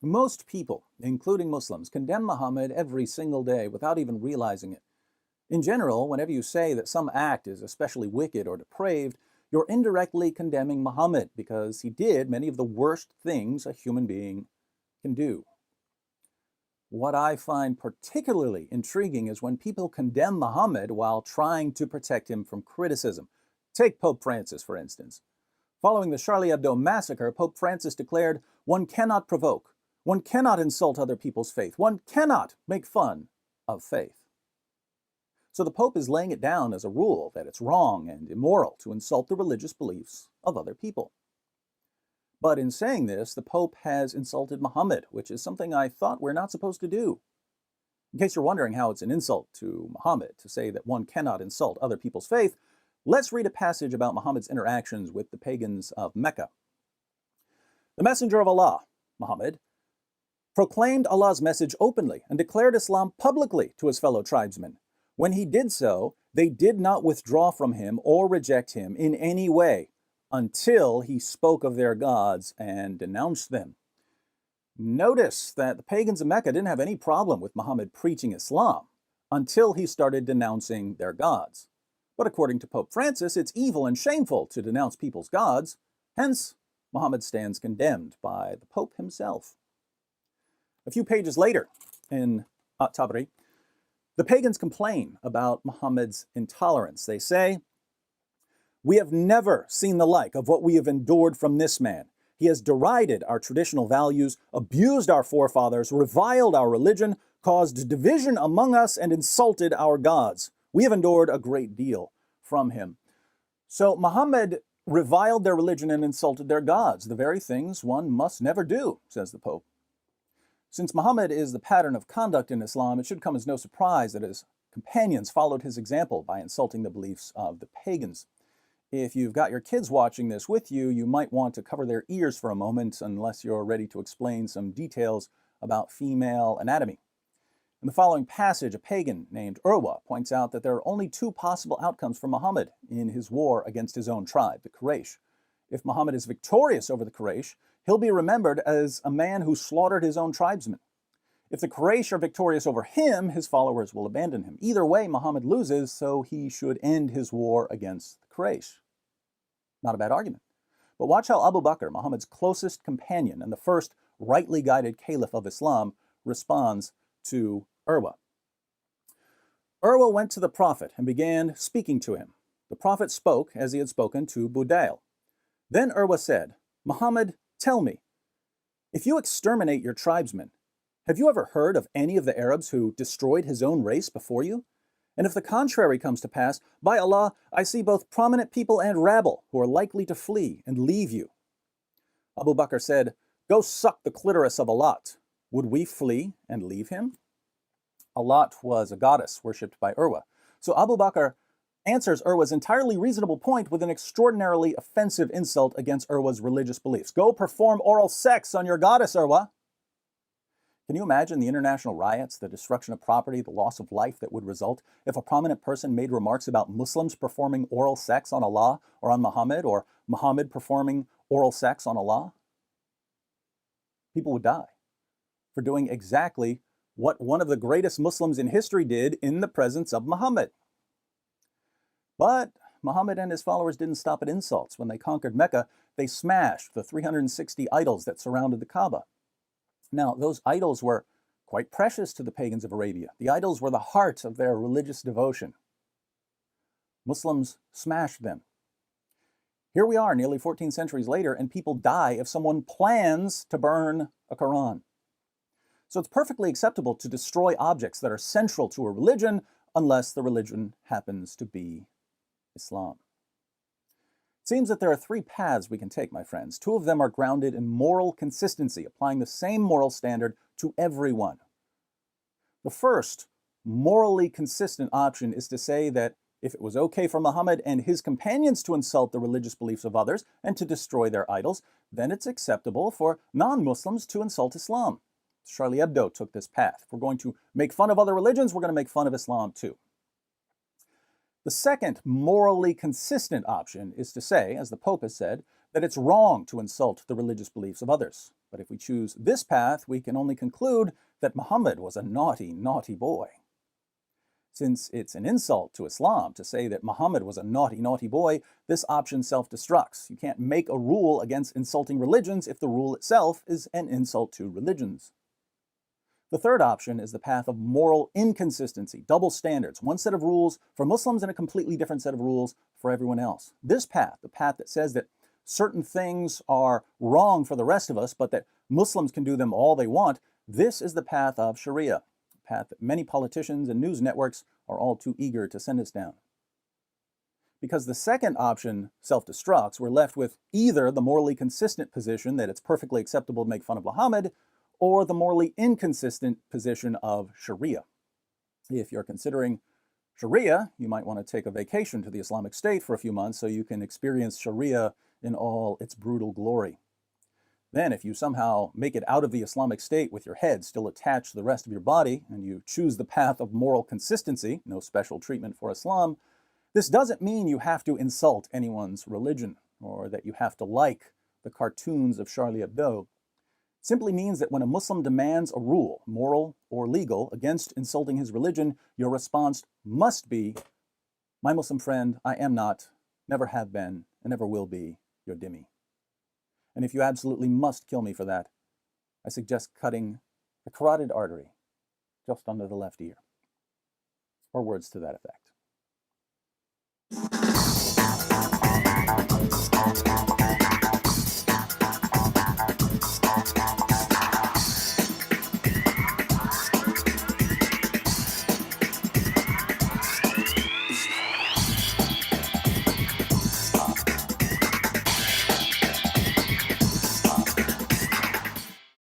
Most people, including Muslims, condemn Muhammad every single day without even realizing it. In general, whenever you say that some act is especially wicked or depraved, you're indirectly condemning Muhammad because he did many of the worst things a human being can do. What I find particularly intriguing is when people condemn Muhammad while trying to protect him from criticism. Take Pope Francis, for instance. Following the Charlie Hebdo massacre, Pope Francis declared, "One cannot provoke, one cannot insult other people's faith, one cannot make fun of faith." So the Pope is laying it down as a rule that it's wrong and immoral to insult the religious beliefs of other people. But in saying this, the Pope has insulted Muhammad, which is something I thought we're not supposed to do. In case you're wondering how it's an insult to Muhammad to say that one cannot insult other people's faith, let's read a passage about Muhammad's interactions with the pagans of Mecca. The messenger of Allah, Muhammad, proclaimed Allah's message openly and declared Islam publicly to his fellow tribesmen. When he did so, they did not withdraw from him or reject him in any way until he spoke of their gods and denounced them. Notice that the pagans of Mecca didn't have any problem with Muhammad preaching Islam until he started denouncing their gods. But according to Pope Francis, it's evil and shameful to denounce people's gods. Hence, Muhammad stands condemned by the Pope himself. A few pages later, in At-Tabari, the pagans complain about Muhammad's intolerance. They say, "We have never seen the like of what we have endured from this man. He has derided our traditional values, abused our forefathers, reviled our religion, caused division among us, and insulted our gods. We have endured a great deal from him." So Muhammad reviled their religion and insulted their gods, the very things one must never do, says the Pope. Since Muhammad is the pattern of conduct in Islam, it should come as no surprise that his companions followed his example by insulting the beliefs of the pagans. If you've got your kids watching this with you, you might want to cover their ears for a moment unless you're ready to explain some details about female anatomy. In the following passage, a pagan named Urwa points out that there are only two possible outcomes for Muhammad in his war against his own tribe, the Quraysh. If Muhammad is victorious over the Quraysh, he'll be remembered as a man who slaughtered his own tribesmen. If the Quraysh are victorious over him, his followers will abandon him. Either way, Muhammad loses, so he should end his war against the Quraysh. Not a bad argument. But watch how Abu Bakr, Muhammad's closest companion and the first rightly guided caliph of Islam, responds to Urwa. Urwa went to the Prophet and began speaking to him. The Prophet spoke as he had spoken to Budayl. Then Urwa said, "Muhammad, tell me, if you exterminate your tribesmen, have you ever heard of any of the Arabs who destroyed his own race before you? And if the contrary comes to pass, by Allah, I see both prominent people and rabble who are likely to flee and leave you." Abu Bakr said, "Go suck the clitoris of Alat. Would we flee and leave him?" Alat was a goddess worshipped by Urwa. So Abu Bakr answers Urwa's entirely reasonable point with an extraordinarily offensive insult against Urwa's religious beliefs. "Go perform oral sex on your goddess, Urwa." Can you imagine the international riots, the destruction of property, the loss of life that would result if a prominent person made remarks about Muslims performing oral sex on Allah or on Muhammad, or Muhammad performing oral sex on Allah? People would die for doing exactly what one of the greatest Muslims in history did in the presence of Muhammad. But Muhammad and his followers didn't stop at insults. When they conquered Mecca, they smashed the 360 idols that surrounded the Kaaba. Now, those idols were quite precious to the pagans of Arabia. The idols were the heart of their religious devotion. Muslims smashed them. Here we are, nearly 14 centuries later, and people die if someone plans to burn a Quran. So it's perfectly acceptable to destroy objects that are central to a religion unless the religion happens to be Islam. It seems that there are three paths we can take, my friends. Two of them are grounded in moral consistency, applying the same moral standard to everyone. The first, morally consistent option is to say that if it was okay for Muhammad and his companions to insult the religious beliefs of others and to destroy their idols, then it's acceptable for non-Muslims to insult Islam. Charlie Hebdo took this path. If we're going to make fun of other religions, we're going to make fun of Islam too. The second morally consistent option is to say, as the Pope has said, that it's wrong to insult the religious beliefs of others. But if we choose this path, we can only conclude that Muhammad was a naughty, naughty boy. Since it's an insult to Islam to say that Muhammad was a naughty, naughty boy, this option self-destructs. You can't make a rule against insulting religions if the rule itself is an insult to religions. The third option is the path of moral inconsistency, double standards, one set of rules for Muslims and a completely different set of rules for everyone else. This path, the path that says that certain things are wrong for the rest of us, but that Muslims can do them all they want, this is the path of Sharia, a path that many politicians and news networks are all too eager to send us down. Because the second option self-destructs, we're left with either the morally consistent position that it's perfectly acceptable to make fun of Muhammad, or the morally inconsistent position of Sharia. If you're considering Sharia, you might want to take a vacation to the Islamic State for a few months so you can experience Sharia in all its brutal glory. Then, if you somehow make it out of the Islamic State with your head still attached to the rest of your body, and you choose the path of moral consistency, no special treatment for Islam, this doesn't mean you have to insult anyone's religion, or that you have to like the cartoons of Charlie Hebdo. Simply means that when a Muslim demands a rule, moral or legal, against insulting his religion, your response must be, my Muslim friend, I am not, never have been, and never will be your dhimmi. And if you absolutely must kill me for that, I suggest cutting the carotid artery just under the left ear, or words to that effect.